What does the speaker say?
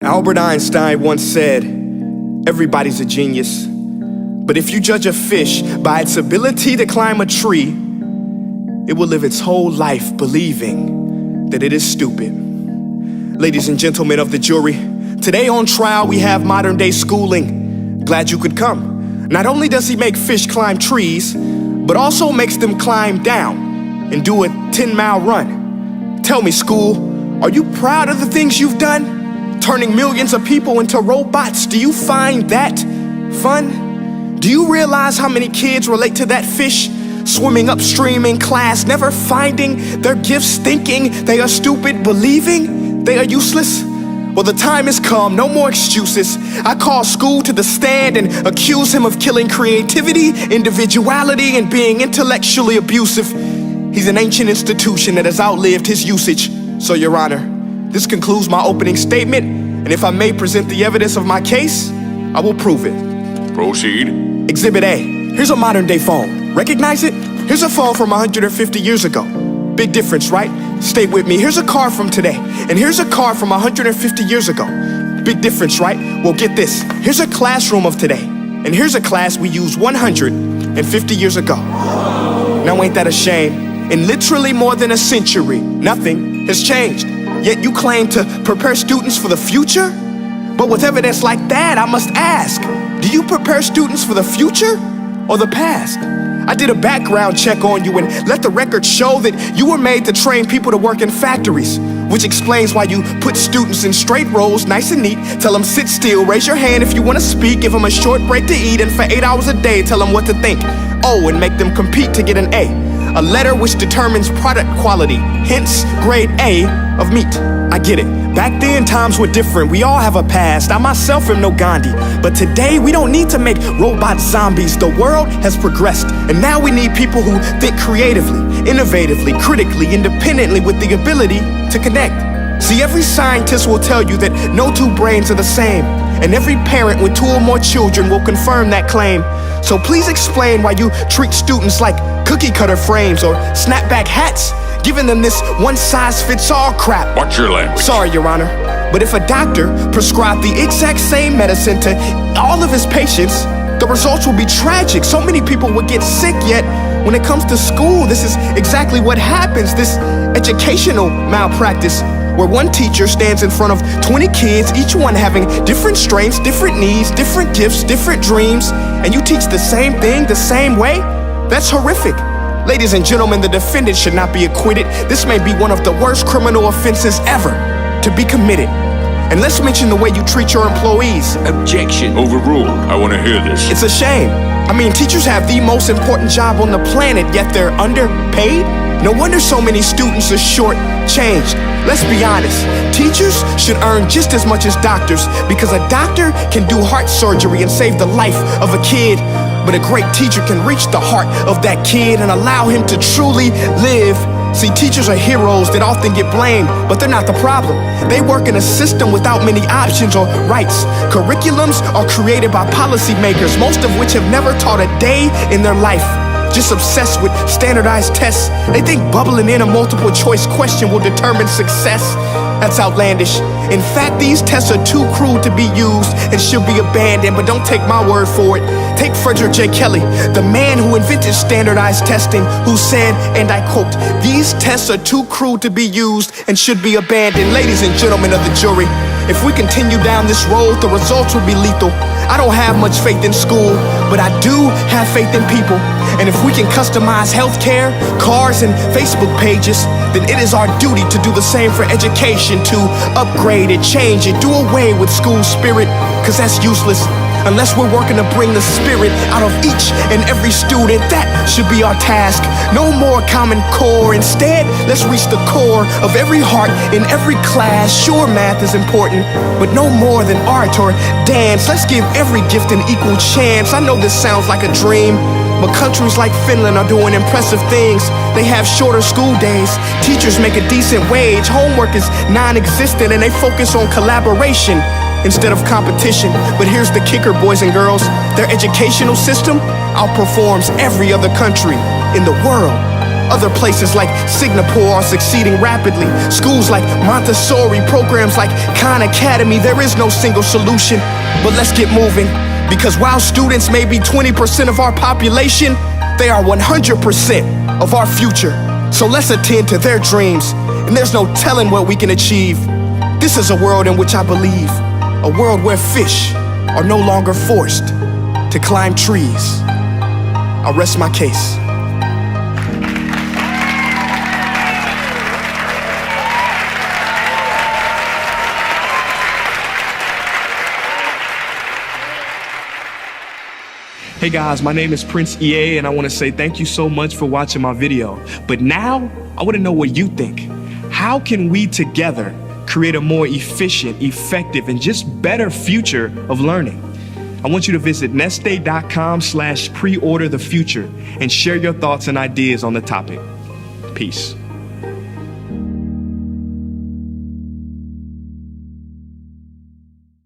Albert Einstein once said, everybody's a genius, but if you judge a fish by its ability to climb a tree, it will live its whole life believing that it is stupid. Ladies and gentlemen of the jury, today on trial we have modern day schooling. Glad you could come. Not only does he make fish climb trees, but also makes them climb down and do a 10-mile run. Tell me, school, are you proud of the things you've done? Turning millions of people into robots, do you find that fun? Do you realize how many kids relate to that fish? Swimming upstream in class, never finding their gifts, thinking they are stupid, believing they are useless? Well, the time has come, no more excuses. I call school to the stand and accuse him of killing creativity, individuality, and being intellectually abusive. He's an ancient institution that has outlived his usage. So, Your Honor, this concludes my opening statement, and if I may present the evidence of my case, I will prove it. Proceed. Exhibit A. Here's a modern day phone. Recognize it? Here's a phone from 150 years ago. Big difference, right? Stay with me. Here's a car from today, and here's a car from 150 years ago. Big difference, right? Well, get this. Here's a classroom of today, and here's a class we used 150 years ago. Now ain't that a shame? In literally more than a century, nothing has changed. Yet you claim to prepare students for the future? But with evidence like that, I must ask, do you prepare students for the future or the past? I did a background check on you and let the record show that you were made to train people to work in factories, which explains why you put students in straight rows, nice and neat, tell them sit still, raise your hand if you want to speak, give them a short break to eat, and for 8 hours a day, tell them what to think. Oh, and make them compete to get an A letter which determines product quality, hence grade A of meat. I get it. Back then, times were different. We all have a past. I myself am no Gandhi. But today, we don't need to make robot zombies. The world has progressed. And now we need people who think creatively, innovatively, critically, independently, with the ability to connect. See, every scientist will tell you that no two brains are the same. And every parent with 2 or more children will confirm that claim. So please explain why you treat students like cookie cutter frames or snapback hats, giving them this one-size-fits-all crap. Watch your language. Sorry, Your Honor, but if a doctor prescribed the exact same medicine to all of his patients, the results will be tragic. So many people would get sick, yet when it comes to school, this is exactly what happens. This educational malpractice, where one teacher stands in front of 20 kids, each one having different strengths, different needs, different gifts, different dreams, and you teach the same thing the same way? That's horrific. Ladies and gentlemen, the defendant should not be acquitted. This may be one of the worst criminal offenses ever to be committed. And let's mention the way you treat your employees. Objection. Overruled. I want to hear this. It's a shame. I mean, teachers have the most important job on the planet, yet they're underpaid? No wonder so many students are short-changed. Let's be honest, teachers should earn just as much as doctors, because a doctor can do heart surgery and save the life of a kid, but a great teacher can reach the heart of that kid and allow him to truly live. See, teachers are heroes that often get blamed, but they're not the problem. They work in a system without many options or rights. Curriculums are created by policymakers, most of which have never taught a day in their life. Just obsessed with standardized tests. They think bubbling in a multiple choice question will determine success. That's outlandish. In fact, these tests are too cruel to be used and should be abandoned, but don't take my word for it. Take Frederick J. Kelly, the man who invented standardized testing, who said, and I quote, "These tests are too cruel to be used and should be abandoned." Ladies and gentlemen of the jury, if we continue down this road, the results will be lethal. I don't have much faith in school, but I do have faith in people. And if we can customize healthcare, cars, and Facebook pages, then it is our duty to do the same for education, to upgrade it, change it, do away with school spirit, because that's useless. Unless we're working to bring the spirit out of each and every student, that should be our task. No more Common Core. Instead, let's reach the core of every heart in every class. Sure, math is important, but no more than art or dance. Let's give every gift an equal chance. I know this sounds like a dream, but countries like Finland are doing impressive things. They have shorter school days, teachers make a decent wage, homework is non-existent, and they focus on collaboration instead of competition. But here's the kicker, boys and girls. Their educational system outperforms every other country in the world. Other places like Singapore are succeeding rapidly. Schools like Montessori, programs like Khan Academy, there is no single solution. But let's get moving, because while students may be 20% of our population, they are 100% of our future. So let's attend to their dreams, and there's no telling what we can achieve. This is a world in which I believe, a world where fish are no longer forced to climb trees. I'll rest my case. Hey guys, my name is Prince EA, and I want to say thank you so much for watching my video. But now, I want to know what you think. How can we together create a more efficient, effective, and just better future of learning? I want you to visit nestday.com/preorderthefuture and share your thoughts and ideas on the topic. Peace.